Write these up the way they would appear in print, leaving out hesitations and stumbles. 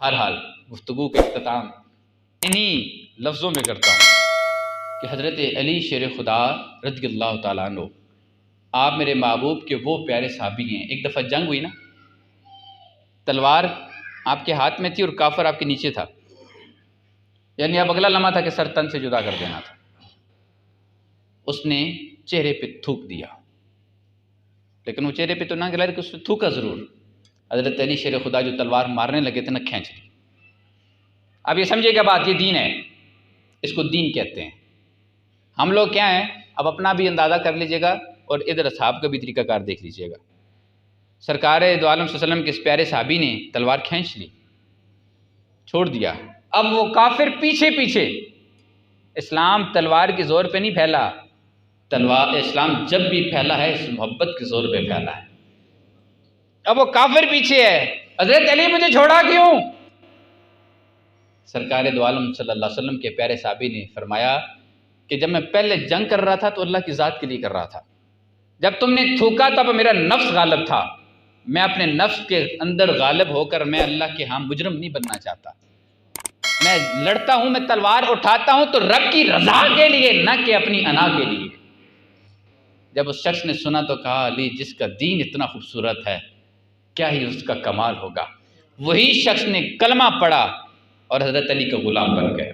ہر حال گفتگو کا اختتام انہی لفظوں میں کرتا ہوں کہ حضرت علی شیر خدا رضی اللہ تعالیٰ عنہ آپ میرے محبوب کے وہ پیارے صحابی ہیں۔ ایک دفعہ جنگ ہوئی نا، تلوار آپ کے ہاتھ میں تھی اور کافر آپ کے نیچے تھا، یعنی اب اگلا لمحہ تھا کہ سر تن سے جدا کر دینا تھا۔ اس نے چہرے پہ تھوک دیا، لیکن وہ چہرے پہ تو نہ گلا کہ اس نے تھوکا ضرور۔ حضرت علی شیر خدا جو تلوار مارنے لگے تھے نا، کھینچ لی۔ اب یہ سمجھے گا بات، یہ دین ہے، اس کو دین کہتے ہیں۔ ہم لوگ کیا ہیں، اب اپنا بھی اندازہ کر لیجئے گا اور ادھر اصحاب کا بھی طریقہ کار دیکھ لیجئے گا۔ سرکار دو عالم صلی اللہ علیہ وسلم کے اس پیارے صحابی نے تلوار کھینچ لی، چھوڑ دیا۔ اب وہ کافر پیچھے پیچھے، اسلام تلوار کے زور پہ نہیں پھیلا، تلوار اسلام جب بھی پھیلا ہے اس محبت کے زور پہ پھیلا ہے۔ اب وہ کافر پیچھے ہے، حضرت علی مجھے چھوڑا کیوں؟ سرکار دو عالم صلی اللہ علیہ وسلم کے پیارے صحابی نے فرمایا کہ جب میں پہلے جنگ کر رہا تھا تو اللہ کی ذات کے لیے کر رہا تھا، جب تم نے تھوکا تب میرا نفس غالب تھا، میں اپنے نفس کے اندر غالب ہو کر میں اللہ کے ہاں مجرم نہیں بننا چاہتا۔ میں لڑتا ہوں، میں تلوار اٹھاتا ہوں تو رب کی رضا کے لیے، نہ کہ اپنی انا کے لیے۔ جب اس شخص نے سنا تو کہا، علی جس کا دین اتنا خوبصورت ہے کیا ہی اس کا کمال ہوگا۔ وہی شخص نے کلمہ پڑھا اور حضرت علی کا غلام بن گیا۔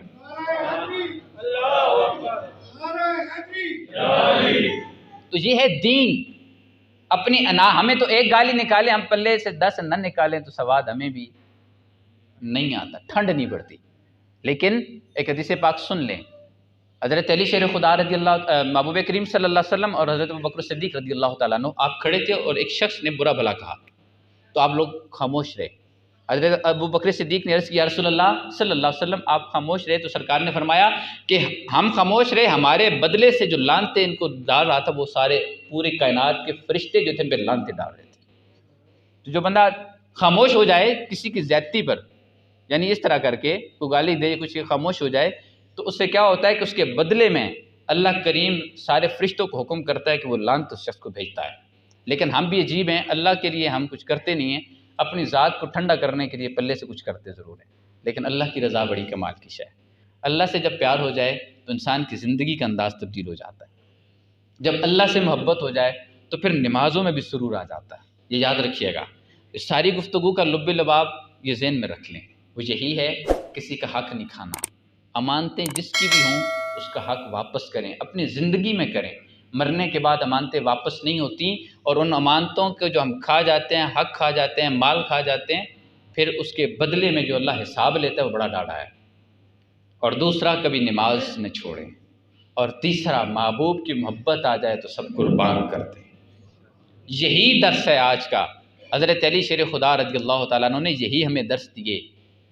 تو یہ ہے دین، اپنی انا۔ ہمیں تو ایک گالی نکالے، ہم پلے سے 10 نہ نکالیں تو سواد ہمیں بھی نہیں آتا، ٹھنڈ نہیں پڑتی۔ لیکن ایک حدیث پاک سن لیں، حضرت علی شیر خدا رضی اللہ، محبوب کریم صلی اللہ علیہ وسلم اور حضرت ابوبکر صدیق رضی اللہ تعالیٰ عنہ آپ کھڑے تھے اور ایک شخص نے برا بھلا کہا تو آپ لوگ خاموش رہے۔ حضرت ابوبکر صدیق نے عرض کیا، یا رسول اللہ صلی اللہ علیہ وسلم آپ خاموش رہے، تو سرکار نے فرمایا کہ ہم خاموش رہے، ہمارے بدلے سے جو لعنتیں ان کو ڈال رہا تھا وہ سارے پورے کائنات کے فرشتے جو تھے ان پہ لعنتیں ڈال رہے تھے۔ تو جو بندہ خاموش ہو جائے کسی کی زیادتی پر، یعنی اس طرح کر کے کوئی گالی دے، کچھ خاموش ہو جائے، تو اس سے کیا ہوتا ہے کہ اس کے بدلے میں اللہ کریم سارے فرشتوں کو حکم کرتا ہے کہ وہ لعنت اس شخص کو بھیجتا ہے۔ لیکن ہم بھی عجیب ہیں، اللہ کے لیے ہم کچھ کرتے نہیں ہیں، اپنی ذات کو ٹھنڈا کرنے کے لیے پلے سے کچھ کرتے ضرور ہیں، لیکن اللہ کی رضا بڑی کمال کی شے ہے۔ اللہ سے جب پیار ہو جائے تو انسان کی زندگی کا انداز تبدیل ہو جاتا ہے۔ جب اللہ سے محبت ہو جائے تو پھر نمازوں میں بھی سرور آ جاتا ہے۔ یہ یاد رکھیے گا، اس ساری گفتگو کا لب لباب یہ ذہن میں رکھ لیں، وہ یہی ہے، کسی کا حق نہیں کھانا، امانتیں جس کی بھی ہوں اس کا حق واپس کریں، اپنی زندگی میں کریں۔ مرنے کے بعد امانتیں واپس نہیں ہوتی، اور ان امانتوں کے جو ہم کھا جاتے ہیں، حق کھا جاتے ہیں، مال کھا جاتے ہیں، پھر اس کے بدلے میں جو اللہ حساب لیتا ہے وہ بڑا ڈاڑا ہے۔ اور دوسرا، کبھی نماز نہ چھوڑیں، اور تیسرا، محبوب کی محبت آ جائے تو سب قربان کر دیں۔ یہی درس ہے آج کا۔ حضرت علی شیر خدا رضی اللہ تعالیٰ عنہ نے یہی ہمیں درس دیے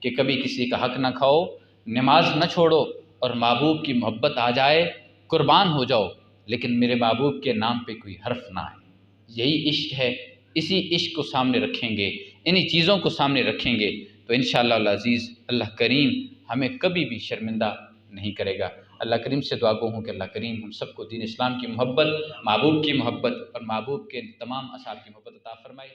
کہ کبھی کسی کا حق نہ کھاؤ، نماز نہ چھوڑو، اور محبوب کی محبت آ جائے قربان ہو جاؤ، لیکن میرے محبوب کے نام پہ کوئی حرف نہ آئے۔ یہی عشق ہے، اسی عشق کو سامنے رکھیں گے، انہی چیزوں کو سامنے رکھیں گے تو انشاءاللہ العزیز اللہ کریم ہمیں کبھی بھی شرمندہ نہیں کرے گا۔ اللہ کریم سے دعا گو ہوں کہ اللہ کریم ہم سب کو دین اسلام کی محبت، محبوب کی محبت اور محبوب کے تمام اصحاب کی محبت عطا فرمائے۔